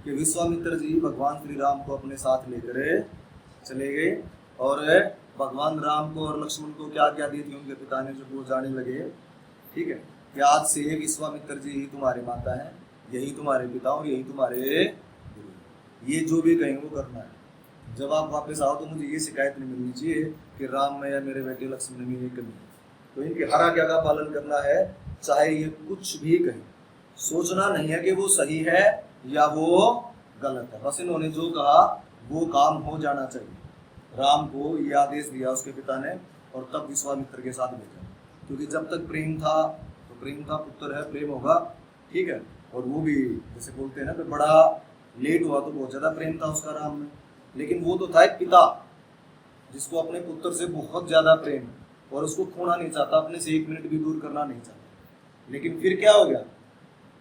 कि विश्वामित्र जी भगवान श्री राम को अपने साथ लेकर चले गए और भगवान राम को और लक्ष्मण को क्या आज्ञा दी थी उनके पिता ने, जब वो जाने लगे, ठीक है, कि आज से विश्वामित्र जी ही तुम्हारे माता है, यही तुम्हारे पिता और यही तुम्हारे गुरु, ये जो भी कहें वो करना है। जब आप वापस आओ तो मुझे ये शिकायत नहीं मिलनी चाहिए कि राम में या मेरे बेटे लक्ष्मण में ये कमी है। तो इनकी हर आज्ञा का पालन करना है, चाहे ये कुछ भी कहें। सोचना नहीं है कि वो सही है या वो गलत है, बस इन्होंने जो कहा वो काम हो जाना चाहिए। राम को ये आदेश दिया उसके पिता ने और तब विश्वामित्र के साथ भेजा, क्योंकि जब तक प्रेम था तो प्रेम था, पुत्र है प्रेम होगा, ठीक है। और वो भी जैसे बोलते हैं ना कि बड़ा लेट हुआ तो बहुत ज्यादा प्रेम था उसका राम में, लेकिन वो तो था एक पिता जिसको अपने पुत्र से बहुत ज्यादा प्रेम है और उसको खोना नहीं चाहता, अपने से एक मिनट भी दूर करना नहीं चाहता। लेकिन फिर क्या हो गया,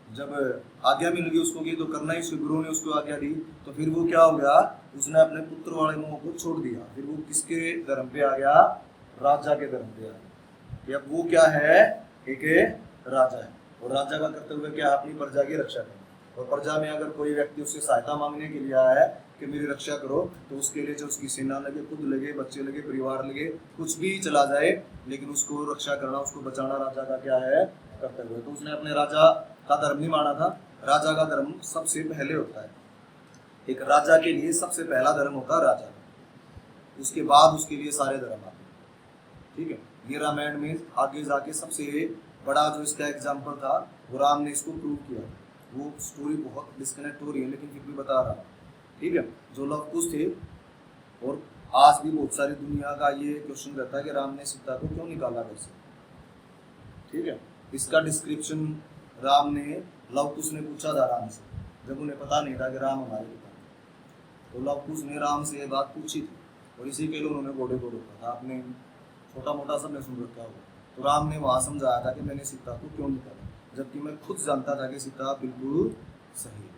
जब आज्ञा मिल गई उसको कि तो करना ही, उसके गुरु ने उसको आज्ञा दी, तो फिर वो क्या हो गया, उसने अपने पुत्र वाले मोह को छोड़ दिया। फिर वो किसके धर्म पे आ गया, राजा के धर्म पे आ गया। कि अब वो क्या है, एक राजा है और राजा का कर्तव्य क्या है, अपनी प्रजा की रक्षा करना। और प्रजा में अगर कोई व्यक्ति उससे सहायता मांगने के लिए आया है कि मेरी रक्षा करो, तो उसके लिए जो उसकी सेना लगे, खुद लगे, बच्चे लगे, परिवार लगे, कुछ भी चला जाए, लेकिन उसको रक्षा करना, उसको बचाना राजा का क्या है, कर्तव्य है। तो उसने अपने राजा का धर्म नहीं माना था। राजा का धर्म सबसे पहले होता है, एक राजा के लिए सबसे पहला धर्म होता है राजा, उसके बाद उसके लिए सारे धर्म आते हैं, ठीक है। ये रामायण में आगे जाके सबसे बड़ा जो इसका एग्जाम्पल था वो राम ने इसको प्रूव किया। वो स्टोरी बहुत डिस्कनेक्ट हो रही है लेकिन फिर भी बता रहा, ठीक है। जो लव कुश थे, और आज भी बहुत सारी दुनिया का ये क्वेश्चन रहता है कि राम ने सीता को क्यों निकाला घर से, ठीक है। इसका डिस्क्रिप्शन राम ने, लव कुश ने पूछा था राम से, जब उन्हें पता नहीं था कि राम हमारे पिता, तो लव कुश ने राम से ये बात पूछी थी और इसी के लिए उन्होंने घोड़े को रोका था। आपने छोटा मोटा सब ने सुन रखा होगा। तो राम ने वहाँ समझाया था कि मैंने सीता को क्यों निकाला, जबकि मैं खुद जानता था कि सीता बिल्कुल सही है।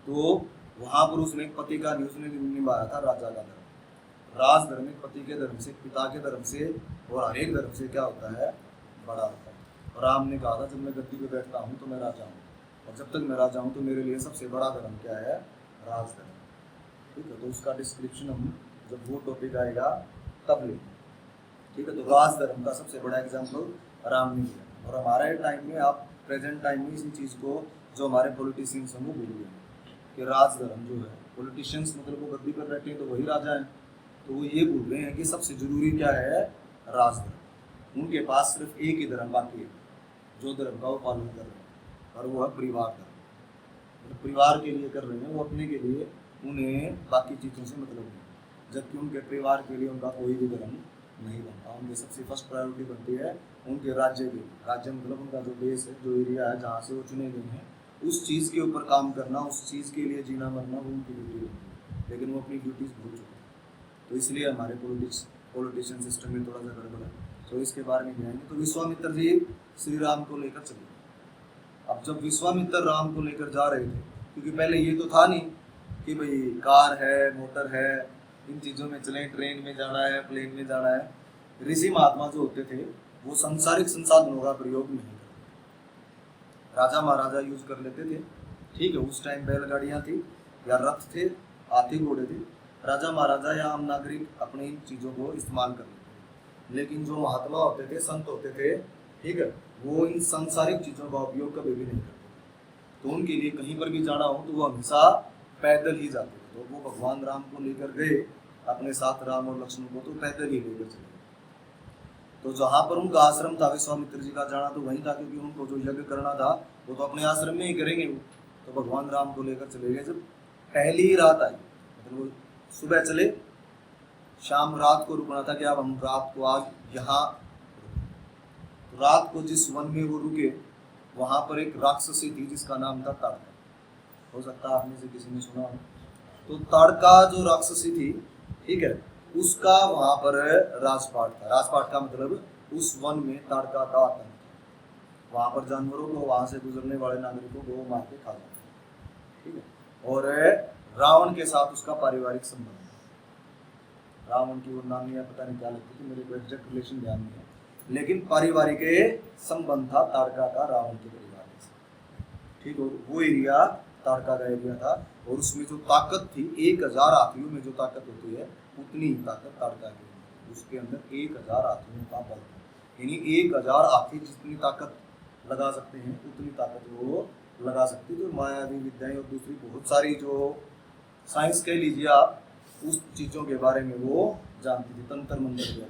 तो वहां पर उसने पति का उसने निभाया था राजा का धर्म। राज धर्म एक पति के धर्म से, पिता के धर्म से और हर एक धर्म से क्या होता है, बड़ा होता है। और राम ने कहा था, जब मैं गद्दी पे बैठता हूँ तो मैं राजा हूँ, और जब तक मैं राजा हूँ तो मेरे लिए सबसे बड़ा धर्म क्या है, राज धर्म, ठीक है। तो उसका डिस्क्रिप्शन हम जब वो टॉपिक आएगा तब लेंगे, ठीक है। तो राज धर्म का सबसे बड़ा एग्जाम्पल राम ने दिया। और हमारे टाइम में, आप प्रेजेंट टाइम में इसी चीज़ को, जो हमारे पॉलिटिशियंस हैं वो भूल गए कि राज धर्म जो है, पॉलिटिशियंस मतलब वो गद्दी पर बैठे हैं तो वही राजा हैं, तो वो ये भूल रहे हैं कि सबसे जरूरी क्या है, राज धर्म। उनके पास सिर्फ एक ही धर्म बाकी है जो धर्म का वो पालन कर रहे हैं, और वो है परिवार धर्म। मतलब परिवार के लिए कर रहे हैं वो, अपने के लिए उन्हें बाकी चीज़ों से मतलब नहीं। जबकि उनके परिवार के लिए उनका कोई भी धर्म नहीं बनता। उनकी सबसे फर्स्ट प्रायोरिटी बनती है उनके राज्य की, राज्य मतलब उनका जो देश है, जो एरिया है जहाँ से वो चुने गए हैं, उस चीज़ के ऊपर काम करना, उस चीज़ के लिए जीना मरना, वो उनकी ड्यूटी है। लेकिन वो अपनी ड्यूटीज़ भूल चुके हैं। तो इसलिए हमारे पॉलिटिशियन सिस्टम में थोड़ा सा गड़बड़ है। तो इसके बारे में जाएंगे। तो विश्वामित्र जी श्री राम को लेकर चले। अब जब विश्वामित्र राम को लेकर जा रहे थे, क्योंकि पहले ये तो था नहीं कि भाई कार है, मोटर है, इन चीज़ों में चलें, ट्रेन में जाना है, प्लेन में जाना है। ऋषि महात्मा जो होते थे वो सांसारिक संसाधनों का प्रयोग नहीं करते, राजा महाराजा यूज कर लेते थे, ठीक है। उस टाइम बैलगाड़ियाँ थी या रथ थे, हाथी घोड़े थे, राजा महाराजा या आम नागरिक अपनी इन चीज़ों को इस्तेमाल कर लेते थे। लेकिन जो महात्मा होते थे, संत होते थे, ठीक है, वो इन सांसारिक चीज़ों का उपयोग कभी भी नहीं करते। तो उनके लिए कहीं पर भी जाना हो तो वो हमेशा पैदल ही जाते थे। तो वो भगवान राम को लेकर गए अपने साथ, राम और लक्ष्मण को, तो पैदल ही लेकर चले। तो जहाँ पर उनका आश्रम था, विश्वामित्र जी का जाना तो वहीं था, क्योंकि उनको जो यज्ञ करना था वो तो अपने आश्रम में ही करेंगे वो। तो भगवान राम को लेकर चले गए। जब पहली ही रात आई, मतलब वो सुबह चले, शाम रात को रुकना था कि अब हम रात को आज यहाँ, तो रात को जिस वन में वो रुके वहाँ पर एक राक्षसी थी जिसका नाम था ताड़का। हो सकता है आपने से किसी ने सुना हो। तो ताड़का जो राक्षसी थी, ठीक है, उसका वहां पर राजपाट था। राजपाट का मतलब उस वन में ताड़का का आतंक था। वहां पर जानवरों को, वहां से गुजरने वाले नागरिकों को मार के खा जाता, ठीक है। और रावण के साथ उसका पारिवारिक संबंध, रावण की वो नानी है, पता नहीं क्या लगती थी, मेरे को एग्जैक्ट रिलेशन ध्यान नहीं है, लेकिन पारिवारिक संबंध था ताड़का का रावण के परिवार से, ठीक है। वो एरिया ताड़का का एरिया था, और उसमें जो ताकत थी 1000 हाथियों में जो ताकत होती है उतनी ही ताकत ताड़का की, उसके अंदर 1000 हाथियों का बल था, यानी 1000 हाथी जितनी ताकत लगा सकते हैं उतनी ताकत वो लगा सकती थी। मायावी विद्याएं और दूसरी बहुत सारी जो साइंस कह लीजिए आप, उस चीज़ों के बारे में वो जानती थी, तंत्र मंत्र के,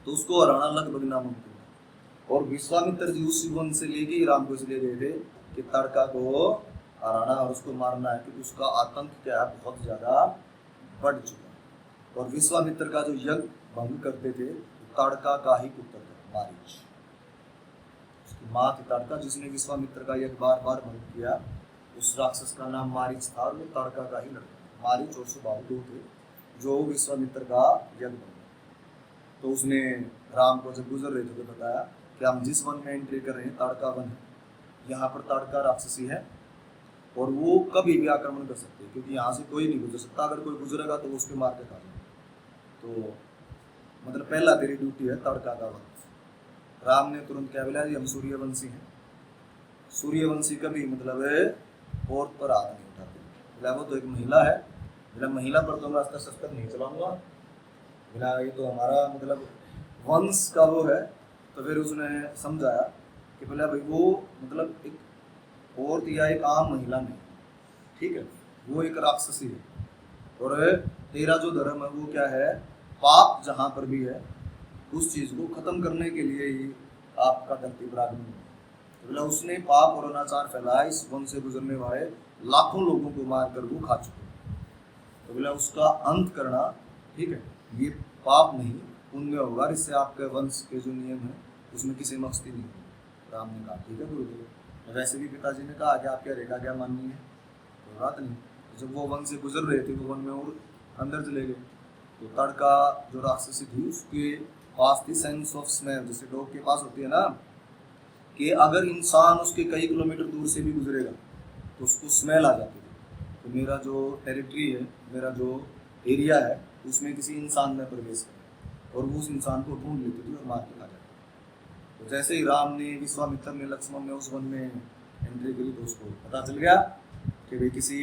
तो उसको हराना लगभग नामुमकिन था। और विश्वामित्र जी उस वन से लेके ही राम को इसलिए गए थे कि ताड़का को हराना और उसको मारना है, क्योंकि उसका आतंक क्या है बहुत ज़्यादा बढ़ चुका है। और विश्वामित्र का जो यज्ञ भंग करते थे ताड़का का ही पुत्र था मारीच, उसकी माँ थी ताड़का, जिसने विश्वामित्र का यज्ञ बार बार भंग किया, उस राक्षस का नाम मारीच था, और वो ताड़का का ही लड़का, मारीच और सुबाहु दो थे जो विश्वामित्र का यज्ञ भंग। तो उसने राम को जब गुजर रहे थे तो बताया कि हम जिस वन में एंट्री कर रहे हैं ताड़का वन है, यहाँ पर ताड़का राक्षसी है और वो कभी भी आक्रमण कर सकते हैं, क्योंकि यहाँ से कोई नहीं गुजर सकता, अगर कोई गुजरेगा तो उसके मार के खा जाएगा। तो मतलब पहला तेरी ड्यूटी है ताड़का का वध। राम ने तुरंत क्या बोला, हम सूर्यवंशी हैं, सूर्यवंशी कभी मतलब औरत पर हाथ नहीं उठाते, बोला वो तो एक महिला है, बोला महिला पर तो मैं अस्त्र शस्त्र नहीं चलाऊंगा, बोला ये तो हमारा मतलब वंश का वो है। तो फिर उसने समझाया कि बोला भाई वो मतलब एक औरत या एक आम महिला नहीं, ठीक है, वो एक राक्षसी है, और तेरा जो धर्म है वो क्या है, पाप जहाँ पर भी है उस चीज़ को खत्म करने के लिए ही आपका धरती पर आगमन है। तो बोला उसने पाप और अनाचार फैलाया, इस वन से गुजरने वाले लाखों लोगों को मार कर वो खा चुके, तो बोला उसका अंत करना, ठीक है, ये पाप नहीं पुण्य होगा, इससे आपके वंश के जो नियम है उसमें किसी मकसदी नहीं है। राम ने कहा ठीक है गुरुदेव, वैसे भी पिताजी ने कहा कि आपके रेखा क्या माननी है, तो बात नहीं। जब वो वन से गुजर रहे थे तो वन में और अंदर चले गए, तो ताड़का जो राक्षसी थी उसके पास थी सेंस ऑफ स्मेल, जैसे डॉग के पास होती है ना, कि अगर इंसान उसके कई किलोमीटर दूर से भी गुजरेगा तो उसको स्मेल आ जाती है, तो मेरा जो टेरिटरी है, मेरा जो एरिया है उसमें किसी इंसान ने प्रवेश किया, और वो उस इंसान को ढूंढ लेती थी और मार के खा जाती। तो जैसे ही राम ने, विश्वामित्र ने, लक्ष्मण ने उस वन में एंट्री करी तो उसको पता चल गया कि भाई किसी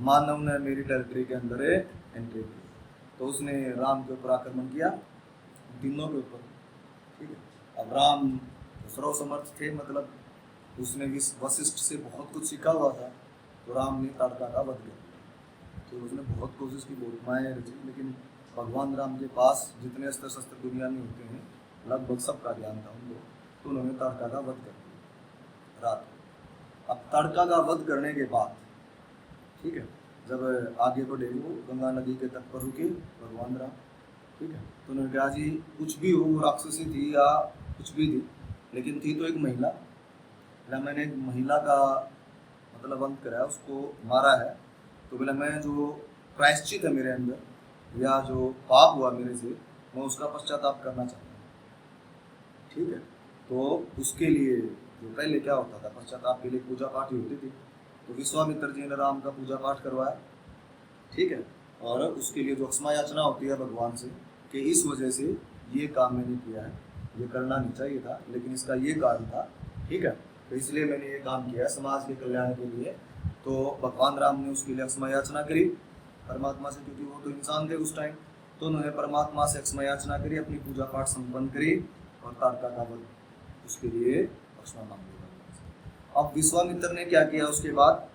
मानव ने मेरी टेरिटरी के अंदर एंट्री की, तो उसने राम के ऊपर आक्रमण किया, तीनों के ऊपर, ठीक है। अब राम सर्वसमर्थ थे, मतलब उसने वशिष्ठ से बहुत कुछ सीखा हुआ था, तो राम ने ताड़का का वध किया। तो उसने बहुत कोशिश की, बहुत माया रची, लेकिन भगवान राम के पास जितने अस्त्र शस्त्र दुनिया में होते हैं लगभग सबका ज्ञान था उनको, तो उन्होंने ताड़का का वध कर दिया रात। अब ताड़का का वध करने के बाद, ठीक है, जब आगे बढ़े वो गंगा नदी के तट पर रुके भगवान राम, ठीक है, तो उन्होंने कहा जी कुछ भी हो, वो राक्षसी थी या कुछ भी थी, लेकिन थी तो एक महिला, बोला मैंने एक महिला का मतलब अंत कराया, उसको मारा है, तो बोला मैं जो प्रायश्चित है मेरे अंदर या जो पाप हुआ मेरे से, मैं उसका पश्चाताप करना चाहता हूँ, ठीक है। तो उसके लिए जो पहले क्या होता था, पश्चाताप के लिए पूजा पाठ ही होती थी, तो विश्वामित्र जी ने राम का पूजा पाठ करवाया, ठीक है, और उसके लिए जो क्षमा याचना होती है भगवान से कि इस वजह से ये काम मैंने किया है, ये करना नहीं चाहिए था लेकिन इसका ये कारण था, ठीक है, तो इसलिए मैंने ये काम किया समाज के कल्याण के लिए। तो भगवान राम ने उसके लिए क्षमा याचना करी परमात्मा से, क्योंकि वो तो इंसान थे उस टाइम, तो उन्होंने परमात्मा से क्षमा याचना करी, अपनी पूजा पाठ संपन्न करी और ताड़का का वध उसके लिए क्षमा मांग लिया। अब विश्वामित्र ने क्या किया उसके बाद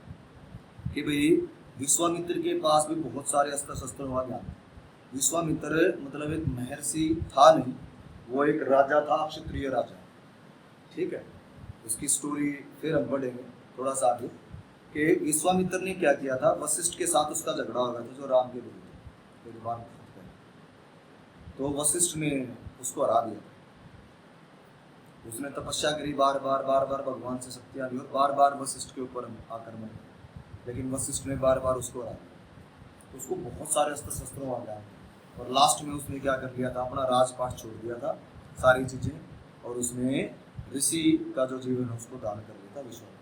कि भाई विश्वामित्र के पास भी बहुत सारे अस्त्र शस्त्रों का ज्ञान। विश्वामित्र मतलब एक महर्षि था नहीं, वो एक राजा था, क्षत्रिय राजा, ठीक है। उसकी स्टोरी फिर हम पढ़ेंगे थोड़ा सा आगे कि विश्वामित्र ने क्या किया था, वशिष्ठ के साथ उसका झगड़ा हो गया था जो राम के विरुद्ध, तो वशिष्ठ ने उसको हरा दिया। उसने तपस्या करी, बार बार भगवान से शक्तियाँ ली और बार बार वशिष्ठ के ऊपर आक्रमण, लेकिन वशिष्ठ ने बार बार उसको हरा दिया। तो उसको बहुत सारे अस्त्र शस्त्रों आ गया और लास्ट में उसने क्या कर लिया था, अपना राजपाट छोड़ दिया था सारी चीज़ें, और उसने ऋषि का जो जीवन है उसको दान कर दिया था विश्वामित्र।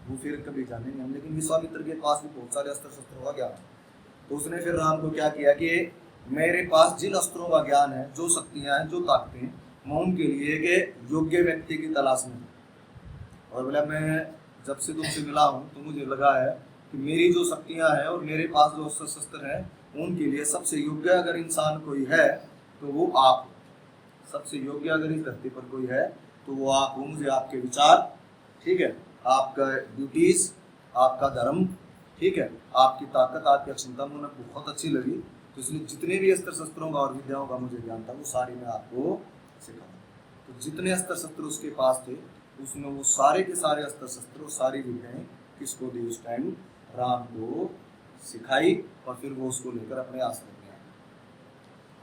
वो फिर कभी जानेंगे हम, लेकिन विश्वामित्र के पास भी बहुत सारे अस्त्र शस्त्रों का ज्ञान है। तो उसने फिर राम को क्या किया कि मेरे पास जिन अस्त्रों का ज्ञान है, जो शक्तियाँ हैं, जो ताकतें हैं, मैं उनके लिए एक योग्य व्यक्ति की तलाश में, और बोला मैं जब से तुमसे मिला हूँ तो मुझे लगा है कि मेरी जो शक्तियाँ हैं और मेरे पास जो अस्त्र शस्त्र हैं उनके लिए सबसे योग्य अगर इंसान कोई है तो वो आप हो। सबसे योग्य अगर इस धरती पर कोई है तो वो आप हो। मुझे आपके विचार, ठीक है, आपका ड्यूटीज, आपका धर्म, ठीक है, आपकी ताकत, आपकी क्षमता मुझे बहुत अच्छी लगी। तो इसलिए जितने भी अस्त्र शस्त्रों का और विद्याओं का मुझे ज्ञान था वो सारी मैं आपको सिखाऊंगा। तो जितने अस्त्र शस्त्र उसके पास थे उसने वो सारे के सारे अस्त्र शस्त्र और सारी विद्याएं किसको दी? उस टाइम राम को सिखाई और फिर वो उसको लेकर अपने आश्रम में आए।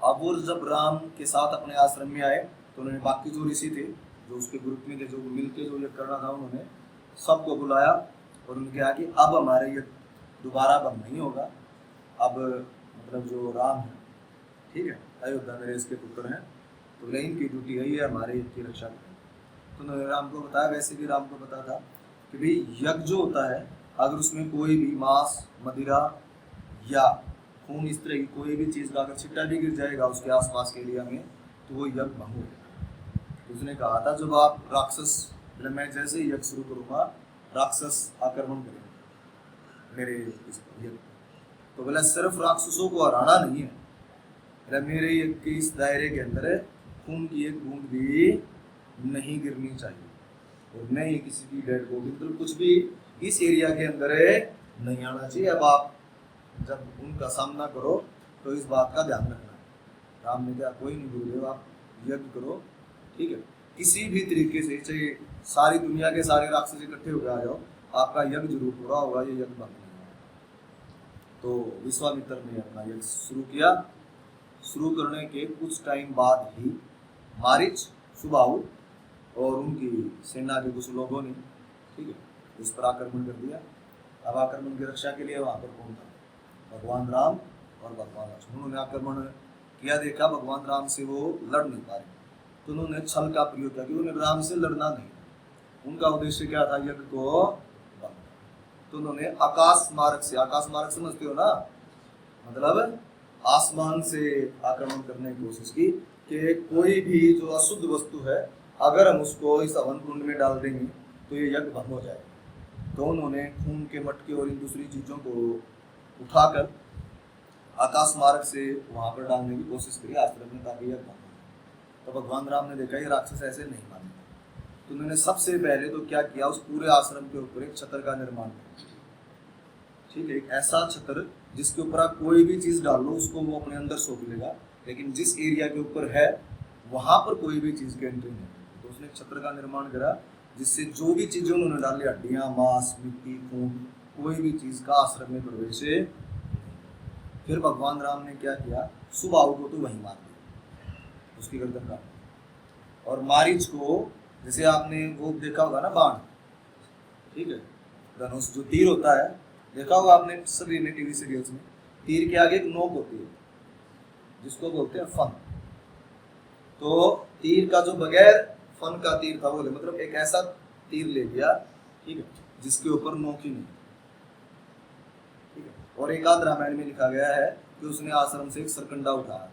अब वो जब राम के साथ अपने आश्रम में आए तो उन्होंने बाकी जो ऋषि थे जो उसके ग्रुप में थे, जो मिलके जो ये करना था, उन्होंने सबको बुलाया और उन्होंने कहा कि अब हमारे ये दोबारा बंद नहीं होगा। अब मतलब जो राम है, ठीक है, अयोध्या में इसके पुत्र हैं, तो इनकी ड्यूटी है ये हमारे की रक्षा करें। तो उन्होंने राम को बताया, वैसे भी राम को पता था कि भाई यज्ञ जो होता है अगर उसमें कोई भी मांस, मदिरा या खून, इस तरह की कोई भी चीज़ का अगर छिट्टा भी गिर जाएगा उसके आसपास के एरिया में तो वो यज्ञ भंग हो जाएगा। तो उसने कहा था जब आप राक्षस, मतलब मैं जैसे ही यज्ञ शुरू करूँगा राक्षस आक्रमण करेंगे मेरे इस यज्ञ, तो बोला सिर्फ राक्षसों को हराना नहीं है, मतलब मेरे यज्ञ के इस दायरे के अंदर खून की एक बूंद भी नहीं गिरनी चाहिए और न ही किसी की डेड बॉडी, मतलब कुछ भी इस एरिया के अंदर नहीं आना चाहिए। अब आप जब उनका सामना करो तो इस बात का ध्यान रखना है। राम ने कहा कोई नहीं गुरुदेव, आप यज्ञ करो, ठीक है, किसी भी तरीके से, चाहे सारी दुनिया के सारे राक्षस इकट्ठे होकर आ जाओ, आपका यज्ञ जरूर पूरा होगा, ये यज्ञ बंद नहीं होगा। तो विश्वामित्र ने अपना यज्ञ शुरू किया। शुरू करने के कुछ टाइम बाद ही मारीच, सुबाहु और उनकी सेना के कुछ लोगों ने, ठीक है, उस पर आक्रमण कर दिया। अब आक्रमण की रक्षा के लिए वहाँ पर कौन था? भगवान राम और भगवान लक्ष्मण। उन्होंने आक्रमण किया, देखा भगवान राम से वो लड़ नहीं पा रहे, तो उन्होंने छल का प्रयोग किया कि उन्हें राम से लड़ना नहीं। उनका उद्देश्य क्या था? यज्ञ को बंद। तो उन्होंने आकाश मार्ग से, आकाश मार्ग समझते हो ना, मतलब आसमान से आक्रमण करने की कोशिश की कि कोई भी जो अशुद्ध वस्तु है अगर हम उसको इस हवन कुंड में डाल देंगे तो ये यज्ञ भंग हो जाएगा। तो उन्होंने खून के मटके और इन दूसरी चीज़ों को उठाकर आकाश मार्ग से वहाँ पर डालने की कोशिश करी आश्रम में, ताकि यज्ञ भंग हो। तो भगवान राम ने देखा ये राक्षस ऐसे नहीं माने, तो उन्होंने सबसे पहले तो क्या किया, उस पूरे आश्रम के ऊपर एक छतर का निर्माण किया, ठीक है, एक ऐसा छतर जिसके ऊपर आप कोई भी चीज़ डाल लो उसको वो अपने अंदर सोख लेगा, लेकिन जिस एरिया के ऊपर है वहाँ पर कोई भी चीज़ की एंट्री नहीं। तो उसने एक छत्र का निर्माण करा जिससे जो भी चीज़ें उन्होंने डाली, हड्डियाँ, मांस, मिट्टी, खून, कोई भी चीज़ का आश्रम में प्रवेश। फिर भगवान राम ने क्या किया, सुबाहु को तो वहीं मार दिया, उसकी गर्दन काट। और मारीच को, जैसे आपने वो देखा होगा ना बाण, ठीक है, धनुष जो तीर होता है, देखा होगा आपने सभी ने टीवी सीरियल्स में, तीर के आगे एक नोक होती है जिसको बोलते हैं फन। तो तीर का जो बगैर फन का तीर था बोले, मतलब एक ऐसा तीर ले लिया, ठीक है, जिसके ऊपर नोक ही नहीं, ठीक है। और एक आध रामायण में लिखा गया है कि उसने आश्रम से एक सरकंडा उठाया।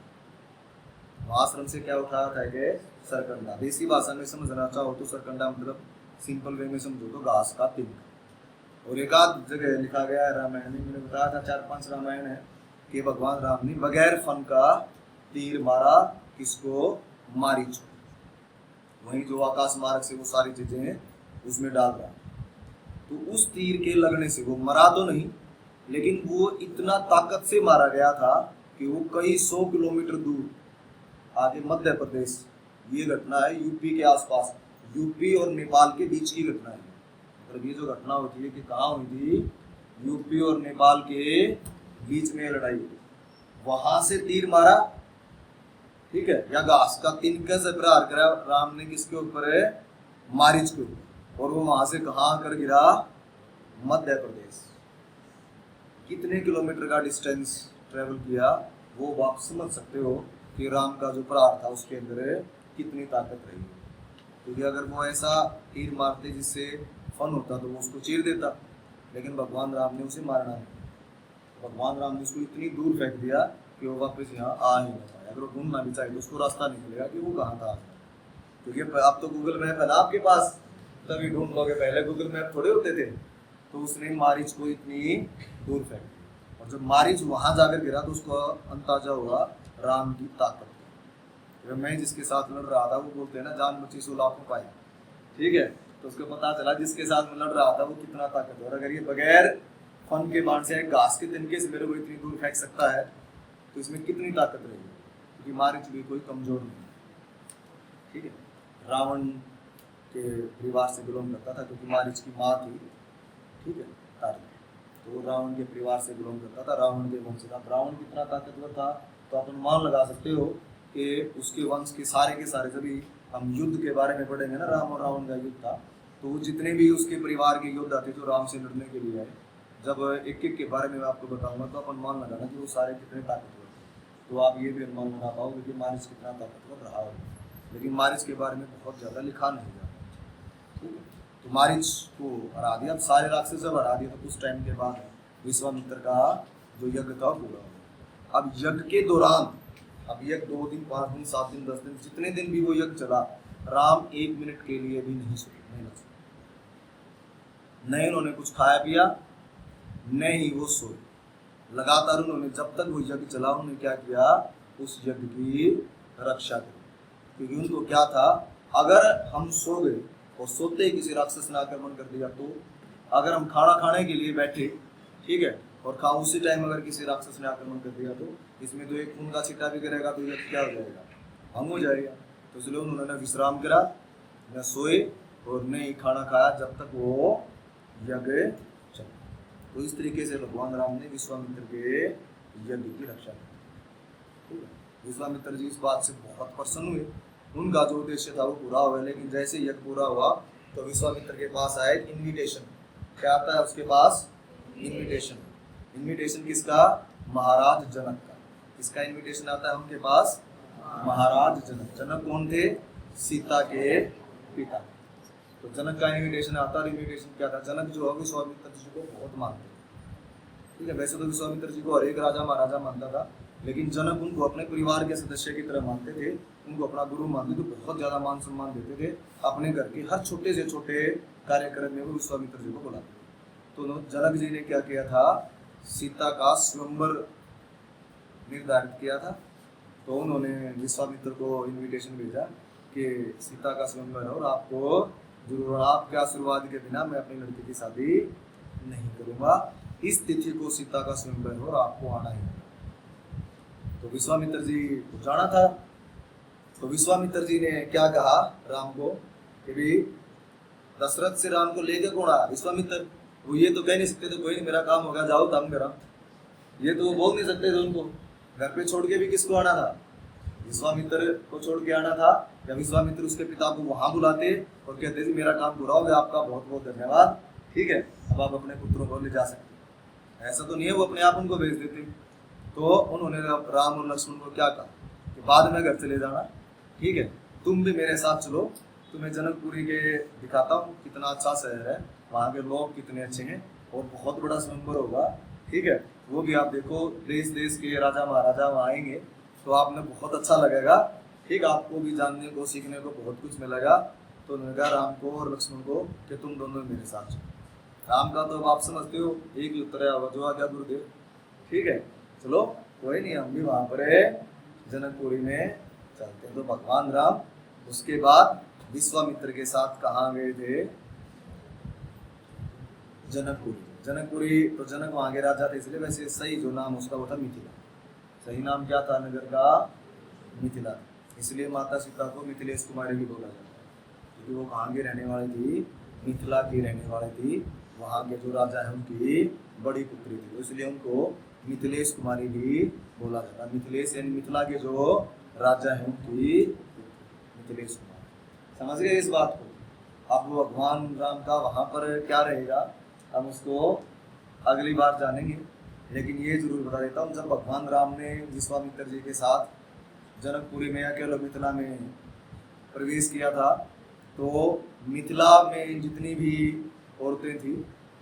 आश्रम से क्या उठाया था? कि सरकंडा। देसी भाषा में समझना चाहो तो सरकंडा मतलब सिंपल वे में समझो तो घास का तिनका। और एक आध जगह लिखा गया है रामायण में, मैंने बताया था 4-5 रामायण है कि भगवान राम ने बगैर फन का तीर मारा, किसको? मारीच को। वहीं जो आकाश मार्ग से वो सारी चीजें उसमें डाल रहा, तो उस तीर के लगने से वो मरा तो नहीं, लेकिन वो इतना ताकत से मारा गया था कि वो कई 100 किलोमीटर दूर आगे मध्य प्रदेश, ये घटना है यूपी के आसपास, यूपी और नेपाल के बीच की घटना है। मतलब ये जो घटना होती है कि कहाँ हुई थी? यूपी और नेपाल के बीच में लड़ाई हुई, वहां से तीर मारा, ठीक है, या घास का तिनके से प्रहार करा राम ने, किसके ऊपर है? मारीच के ऊपर। और वो वहां से कहाँ आकर गिरा? मध्य प्रदेश। कितने किलोमीटर का डिस्टेंस ट्रेवल किया, वो आप समझ सकते हो कि राम का जो प्रहार था उसके अंदर कितनी ताकत रही। क्योंकि अगर वो ऐसा तीर मारते जिससे फन होता तो वो उसको चीर देता, लेकिन भगवान राम ने उसे मारना नहीं। भगवान राम ने उसको इतनी दूर फेंक दिया कि वो वापस यहाँ आ ही नहीं पाया। अगर वो ढूंढना भी चाहिए तो उसको रास्ता नहीं मिलेगा कि वो कहाँ था। क्योंकि अब तो गूगल मैप है ना आपके पास, तभी ढूंढ लोगे, पहले गूगल मैप थोड़े होते थे। तो उसने मारीच को इतनी दूर फेंक दिया, और जब मारीच वहां जाकर गिरा तो उसको अंदाजा हुआ राम की ताकत। मैं जिसके साथ लड़ रहा था, वो बोलते हैं ना जान बची सो लाखों पाए, ठीक है। तो उसको पता चला जिसके साथ मैं लड़ रहा था वो कितना ताकतवर। अगर ये बगैर फन के बाण से घास के तिनके से मेरे को इतनी दूर फेंक सकता है तो इसमें कितनी ताकत रहेगी, क्योंकि मारीच भी कोई कमजोर नहीं, ठीक है। रावण के परिवार से बिलोंग करता था, क्योंकि मारीच की माँ थी, ठीक है, तारी, तो रावण के परिवार से बिलोंग करता था, रावण के वंश था। रावण कितना ताकतवर था तो आप अनुमान लगा सकते हो कि उसके वंश के सारे जब भी हम युद्ध के बारे में पढ़ेंगे ना, राम और रावण का युद्ध था, तो जितने भी उसके परिवार के योद्धा थे जो राम से लड़ने के लिए आए, जब एक एक के बारे में मैं आपको बताऊंगा तो आप अनुमान लगाना कि वो सारे कितने ताकतवर थे। तो आप ये भी अनुमान लगा पाओगे कि मारिच कितना ताकतवर रहा होगा, लेकिन मारिच के बारे में बहुत ज़्यादा लिखा नहीं जाता, ठीक है। तो मारिच को हरा दिया। अब सारे राक्षस जब हरा दिया तो कुछ टाइम के बाद विश्वामित्र का जो यज्ञ था पूरा हो गया। अब यज्ञ के दौरान, अब यज्ञ 2 दिन 5 दिन 7 दिन 10 दिन जितने दिन भी वो यज्ञ चला, राम 1 मिनट के लिए भी नहीं सोए, नहीं लग सके, नहीं उन्होंने कुछ खाया पिया, नहीं वो सोए। लगातार उन्होंने जब तक वो यज्ञ चला उन्होंने क्या किया, उस यज्ञ की रक्षा की, क्योंकि उनको क्या था, अगर हम सो गए और सोते ही किसी राक्षस ने आक्रमण कर दिया, तो अगर हम खाना खाने के लिए बैठे, ठीक है, और उसी टाइम अगर किसी राक्षस ने आक्रमण कर दिया तो इसमें तो एक खून का छिट्टा भी करेगा तो ये क्या हो जाएगा, भंग हो जाएगा। तो इसलिए उन्होंने विश्राम करा, न सोए और न ही खाना खाया जब तक वो यज्ञ चला। तो इस तरीके से भगवान राम ने विश्वामित्र के यज्ञ की रक्षा की, ठीक है। विश्वामित्र जी इस बात से बहुत प्रसन्न हुए, उनका जो उद्देश्य था वो पूरा हुआ। लेकिन जैसे यज्ञ पूरा हुआ तो विश्वामित्र के पास आए इनविटेशन। क्या आता है उसके पास, इनविटेशन। इनविटेशन किसका, महाराज जनक का। किसका इनविटेशन आता है उनके पास, महाराज जनक। जनक कौन थे, सीता के पिता। तो जनक का इनविटेशन आता है। इनविटेशन क्या था, जनक जो है विश्वामित्र जी को बहुत मानते थे, ठीक है। वैसे तो विश्वामित्र जी को हर एक राजा महाराजा मानता था, लेकिन जनक उनको अपने परिवार के सदस्य की तरह मानते थे, उनको अपना गुरु मानते थे, बहुत ज़्यादा मान सम्मान देते थे। अपने घर के हर छोटे से छोटे कार्यक्रम में वो विश्वामित्र जी को बुलाते थे। तो जनक जी ने क्या किया था, सीता का स्वयंवर निर्धारित किया था। तो उन्होंने विश्वामित्र को इनविटेशन भेजा कि सीता का स्वयंवर है और आपको जरूर, आपके आशीर्वाद के बिना मैं अपनी लड़की की शादी नहीं करूँगा। इस तिथि को सीता का स्वयंवर है और आपको आना ही। तो विश्वामित्र जी को जाना था। तो विश्वामित्र जी ने क्या कहा राम को कि भी दशरथ से राम को लेके कौन आया, विश्वामित्र। वो ये तो कह नहीं सकते थे कोई नहीं मेरा काम होगा जाओ तम करा, ये तो वो बोल नहीं सकते थे। उनको घर पे छोड़ के भी किसको आना था, विश्वामित्र को छोड़ के आना था। या विश्वामित्र उसके पिता को वहां बुलाते और कहते थे मेरा काम पूरा हो गया, आपका बहुत बहुत धन्यवाद, ठीक है, अब आप अपने पुत्रों को ले जा सकते। ऐसा तो नहीं है, वो अपने आप उनको भेज देते। तो उन्होंने राम और लक्ष्मण को क्या कहा कि बाद में घर चले जाना, ठीक है, तुम भी मेरे साथ चलो, तुम्हें जनकपुरी के दिखाता हूँ कितना अच्छा शहर है, वहाँ के लोग कितने अच्छे हैं और बहुत बड़ा स्वयंवर होगा, ठीक है, वो भी आप देखो, देश देश के राजा महाराजा वहाँ आएंगे तो आपने बहुत अच्छा लगेगा, ठीक, आपको भी जानने को सीखने को बहुत कुछ मिलेगा। तो उन्होंने कहा राम को और लक्ष्मण को कि तुम दोनों मेरे साथ चलो। राम का तो आप समझते हो एक ही उत्तर है, जो आ गया गुरुदेव, ठीक है, चलो कोई नहीं, हम भी वहाँ पर है जनकपुरी में चलते हैं। तो भगवान राम उसके बाद विश्वामित्र के साथ कहाँ गए थे, जनकपुरी। जनकपुरी तो जनक वहाँ के राजा थे, इसलिए वैसे सही जो नाम उसका वो था मिथिला। सही नाम क्या था नगर का, मिथिला। इसलिए माता सीता को मिथिलेश कुमारी भी बोला जाता है, क्योंकि वो कहाँ की रहने वाली थी, मिथिला की रहने वाली थी। वहाँ के जो राजा है उनकी बड़ी पुत्री थी, तो इसलिए उनको मिथिलेश कुमारी भी बोला जाता है। मिथिलेश यानी मिथिला के जो राजा है उनकी मिथिलेश कुमारी। समझ गए इस बात को। अब भगवान राम का वहाँ पर क्या रहेगा हम उसको अगली बार जानेंगे, लेकिन ये जरूर बता देता हूँ, जब भगवान राम ने विश्वामित्र जी के साथ जनकपुरी में या कह लो मिथिला में प्रवेश किया था, तो मिथिला में जितनी भी औरतें थी,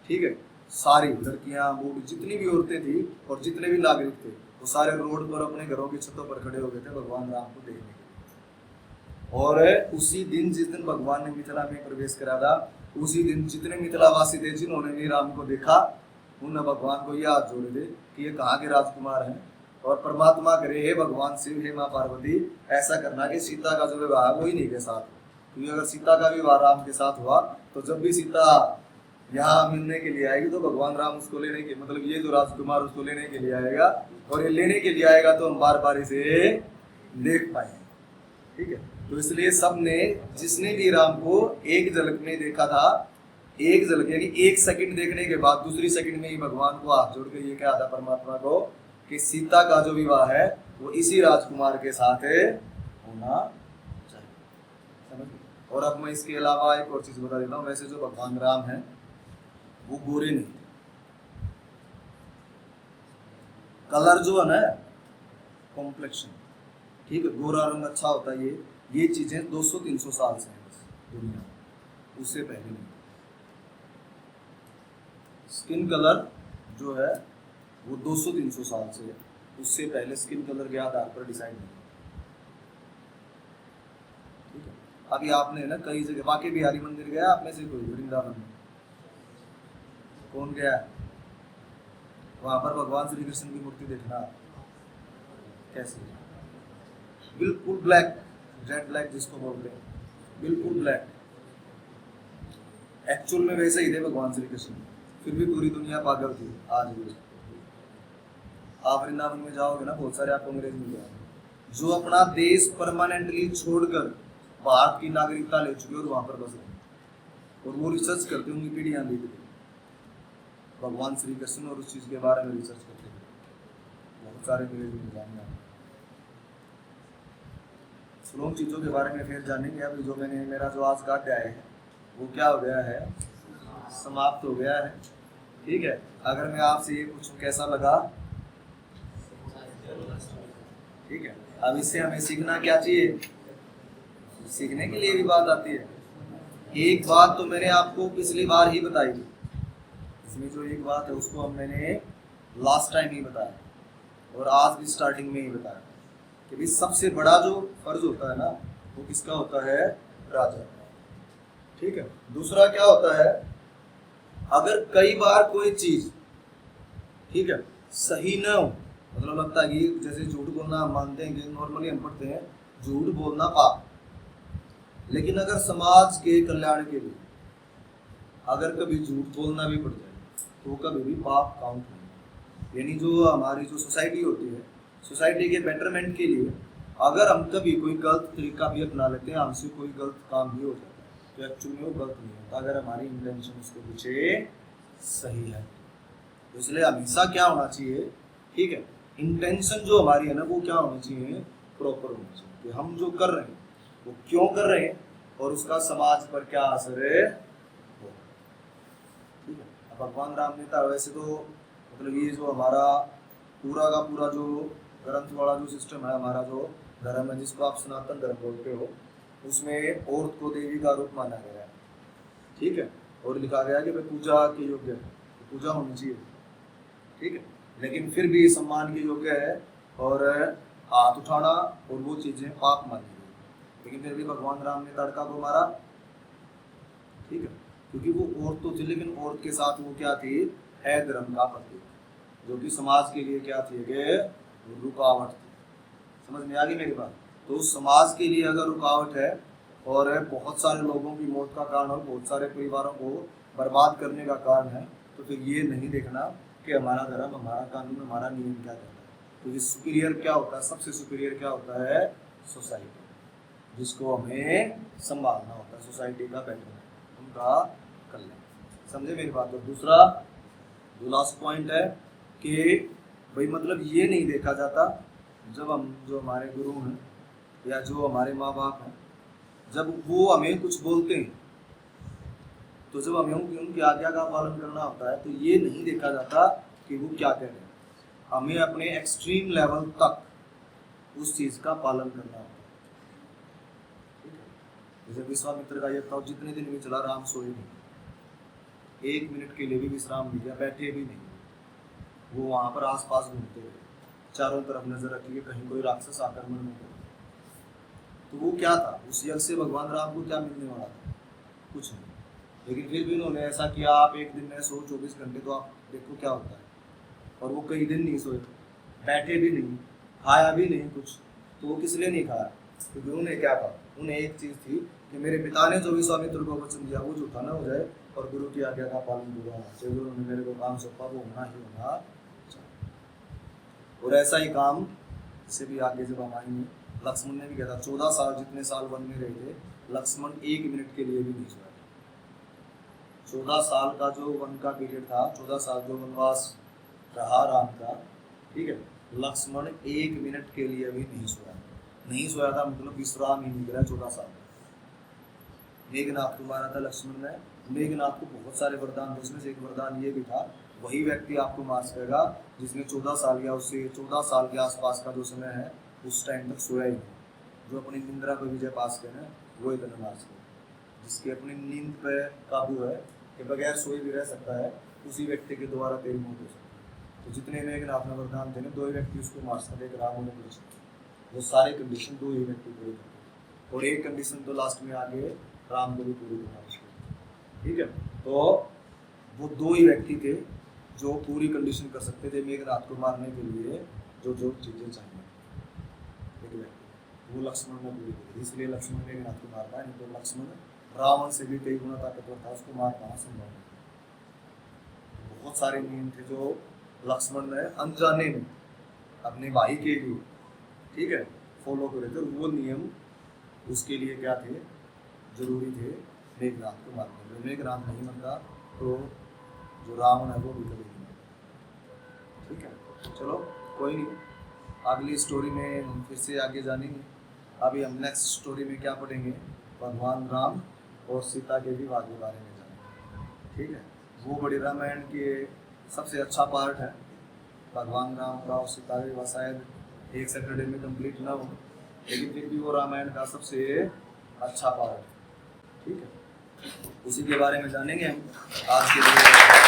ठीक है, सारी लड़कियां बूढ़ी जितनी भी औरतें थी और जितने भी नागरिक थे, वो सारे रोड पर अपने घरों की छतों पर खड़े हो गए थे भगवान राम को देखने के लिए। और उसी दिन जिस दिन भगवान ने मिथिला में प्रवेश करा था, उसी दिन जितने मिथिलावासी थे जिन्होंने भी राम को देखा उन्होंने भगवान को यह हाथ जोड़े थे कि ये कहाँ के राजकुमार हैं, और परमात्मा करे हे भगवान शिव हे माँ पार्वती ऐसा करना कि सीता का जो विवाह है वो इन्हीं के साथ हो, क्योंकि अगर सीता का विवाह राम के साथ हुआ तो जब भी सीता यहाँ मिलने के लिए आएगी तो भगवान राम उसको लेने के मतलब ये जो राजकुमार उसको लेने के लिए आएगा, और ये लेने के लिए आएगा तो हम बार बार इसे देख पाएंगे। ठीक है, तो इसलिए सबने जिसने भी राम को एक झलक में देखा था, एक झलक यानी एक सेकंड देखने के बाद दूसरी सेकंड में ही भगवान को हाथ जोड़ के ये कहा था परमात्मा को कि सीता का जो विवाह है वो इसी राजकुमार के साथ होना चाहिए। समझ? और अब मैं इसके अलावा एक और चीज बता देता हूँ। वैसे जो भगवान राम है वो गोरे नहीं, कलर जो है ना कॉम्प्लेक्शन, ठीक है, गोरा रंग अच्छा होता है, ये चीजें 200-300 साल से है बस दुनिया में, उससे पहले नहीं। स्किन कलर जो है वो 200-300 साल से है, उससे पहले स्किन कलर के आधार पर डिसाइड नहीं। ठीक है, अभी आपने ना कई जगह बांके बिहारी मंदिर गया आप में से कोई? वृंदावन में कौन गया? वहां पर भगवान श्री कृष्ण की मूर्ति देखना कैसी है, बिल्कुल ब्लैक, जेट ब्लैक जिसको बोलते हैं, बिल्कुल ब्लैक। एक्चुअल में वैसे ही थे भगवान श्री कृष्ण, फिर भी पूरी दुनिया पागल थी। आज भी आप वृंदावन में जाओगे ना बहुत सारे आपको अंग्रेज मिल जाएंगे जो अपना देश परमानेंटली छोड़कर भारत की नागरिकता ले चुके और वहां पर बस रहे, और वो रिसर्च करते उनकी पीढ़ियां देखते भगवान श्री कृष्ण और उस चीज के बारे में रिसर्च करते थे। बहुत सारे अंग्रेज मिल जाएंगे। स्लो चीजों के बारे में फिर जानेंगे। अभी जो मेरा जो आज का अध्याय है वो क्या हो गया है, समाप्त हो गया है। ठीक है, अगर मैं आपसे ये पूछूं कैसा लगा, ठीक है, अब इससे हमें सीखना क्या चाहिए? सीखने के लिए भी बात आती है। एक बात तो मैंने आपको पिछली बार ही बताई थी, इसमें जो एक बात है उसको मैंने लास्ट टाइम ही बताया और आज भी स्टार्टिंग में ही बताया कि भी सबसे बड़ा जो फर्ज होता है ना वो किसका होता है? राजा। ठीक है, दूसरा क्या होता है, अगर कई बार कोई चीज ठीक है सही न हो, मतलब लगता है कि जैसे झूठ बोलना हम मानते हैं कि नॉर्मली हम पढ़ते हैं झूठ बोलना पाप, लेकिन अगर समाज के कल्याण के लिए अगर कभी झूठ बोलना भी पड़ जाए तो कभी भी पाप काउंट नहीं। यानी जो हमारी जो सोसाइटी होती है, सोसाइटी के बेटरमेंट के लिए अगर हम कभी कोई गलत तरीका भी अपना लेते हैं, हमसे कोई गलत काम भी हो जाता है तो एक्चुअली वो गलत नहीं होता अगर हमारी इंटेंशन उसके पीछे सही है। तो इसलिए हमेशा क्या होना चाहिए, ठीक है, इंटेंशन जो हमारी है ना वो क्या होनी चाहिए? प्रॉपर होनी चाहिए कि हम जो कर रहे हैं वो क्यों कर रहे हैं और उसका समाज पर क्या असर है। ठीक है, अब भगवान राम ने था वैसे तो मतलब ये जो हमारा पूरा का पूरा जो ग्रंथ वाला जो सिस्टम है, हमारा जो धर्म है जिसको आप सनातन धर्म बोलते हो, उसमें औरत को देवी का रूप माना गया है। ठीक है, और लिखा गया कि भाई पूजा के योग्य है, पूजा होनी चाहिए। ठीक है, लेकिन फिर भी सम्मान के योग्य है और हाथ उठाना और वो चीजें पाप मानी गई, लेकिन फिर भी भगवान राम ने लड़का को मारा। ठीक है, क्योंकि वो औरत तो थी लेकिन औरत के साथ वो क्या थी? है धर्म का प्रतीक, जो कि समाज के लिए क्या थी? रुकावट थी। समझ में आ गई मेरी बात? तो समाज के लिए अगर रुकावट है और बहुत सारे लोगों की मौत का कारण और बहुत सारे परिवारों को बर्बाद करने का कारण है, तो फिर ये नहीं देखना कि हमारा धर्म, हमारा कानून, हमारा नियम क्या कहता है। तो ये सुपीरियर क्या होता है? सबसे सुपीरियर क्या होता है? सोसाइटी, जिसको हमें संभालना होता है, सोसाइटी का बेटरमेंट, उनका कल्याण। समझे मेरी बात? तो दूसरा जो लास्ट पॉइंट है कि भाई मतलब ये नहीं देखा जाता जब हम जो हमारे गुरु हैं या जो हमारे माँ बाप हैं जब वो हमें कुछ बोलते हैं तो जब हमें उनकी आज्ञा का पालन करना होता है तो ये नहीं देखा जाता कि वो क्या कह रहे हैं, हमें अपने एक्सट्रीम लेवल तक उस चीज का पालन करना होता है। ठीक है, जैसे विश्वामित्र का ये था, जितने दिन भी चला राम सोए नहीं, 1 मिनट के लिए भी विश्राम नहीं किया, बैठे भी नहीं, वो वहां पर आसपास घूमते हुए चारों तरफ नजर रखी कहीं कोई राक्षस आक्रमण नहीं करे। तो वो क्या था? उस यज्ञ से भगवान राम को क्या मिलने वाला था? कुछ नहीं, लेकिन फिर भी उन्होंने ऐसा किया, आप एक दिन में सो 24 घंटे, तो आप देखो क्या होता है। और वो कई दिन नहीं सोए, बैठे भी नहीं, खाया भी नहीं कुछ। तो वो किस लिए नहीं खाया? क्योंकि उन्हें क्या था, उन्हें एक चीज़ थी कि मेरे पिता ने जो भी स्वामित्व को वचन दिया वो झूठा ना हो जाए और गुरु की आज्ञा का पालन पूरा होना चाहिए। जो उन्होंने मेरे को काम सौंपा वो होना ही होना चाहिए। और ऐसा ही काम इससे भी आगे जब हम आएंगे, लक्ष्मण ने भी किया था। 14 साल जितने साल वन में रहे थे, लक्ष्मण 1 मिनट के लिए भी नहीं सोया। 14 साल का जो वन का पीरियड था, 14 साल जो वनवास रहा राम का, ठीक है, लक्ष्मण 1 मिनट के लिए भी नहीं सोया। नहीं सोया था मतलब विश्राम ही नहीं करा 14 साल। मेघनाथ को मारा था लक्ष्मण ने। मेघनाथ को बहुत सारे वरदान थे, उसमें से एक वरदान ये भी था, वही व्यक्ति आपको मार सकेगा जिसने 14 साल या उससे 14 साल के आसपास का जो समय है उस टाइम तक सोया ही नहीं। जो अपनी निंद्रा पर विजय पास करे वो इतना मार सके। जिसकी अपनी नींद पे काबू है कि बगैर सोए भी रह सकता है, उसी व्यक्ति के द्वारा तेरी मौत हो सकती है। तो जितने मेघनाथ में वरदान थे ना, 2 ही व्यक्ति उसको मार सकते, एक राम और कृष्ण। वो सारे कंडीशन 2 ही व्यक्ति पूरे करते, और एक कंडीशन तो लास्ट में आगे राम को भी पूरी करना मुश्किल। ठीक है, तो वो 2 ही व्यक्ति थे जो पूरी कंडीशन कर सकते थे मेघनाथ को मारने के लिए, जो जो चीजें चाहिए एक व्यक्ति, वो लक्ष्मण ने पूरी की। इसलिए लक्ष्मण मेघनाथ को मार पाया, नहीं तो लक्ष्मण रावण से भी कई गुना ताकतवर था, उसको मार पाना संभव नहीं। बहुत सारे नियम थे जो लक्ष्मण ने अनजाने में अपने भाई के लिए, ठीक है, फॉलो करे थे। वो नियम उसके लिए क्या थे, जरूरी थे मेघनाथ को मारने में। मेघनाथ नहीं मरता तो जो रावण है वो भी कभी नहीं मरता। ठीक है, चलो कोई नहीं, अगली स्टोरी में हम फिर से आगे जानेंगे। अभी हम नेक्स्ट स्टोरी में क्या पढ़ेंगे, भगवान राम और सीता के विवाह के बारे में जानेंगे। ठीक है, वो बड़ी रामायण के सबसे अच्छा पार्ट है, भगवान राम का और सीता का विवाह। शायद एक सैटरडे में कंप्लीट ना हो, लेकिन फिर भी वो रामायण का सबसे अच्छा पार्ट है। ठीक है, उसी के बारे में जानेंगे हम आज के लिए।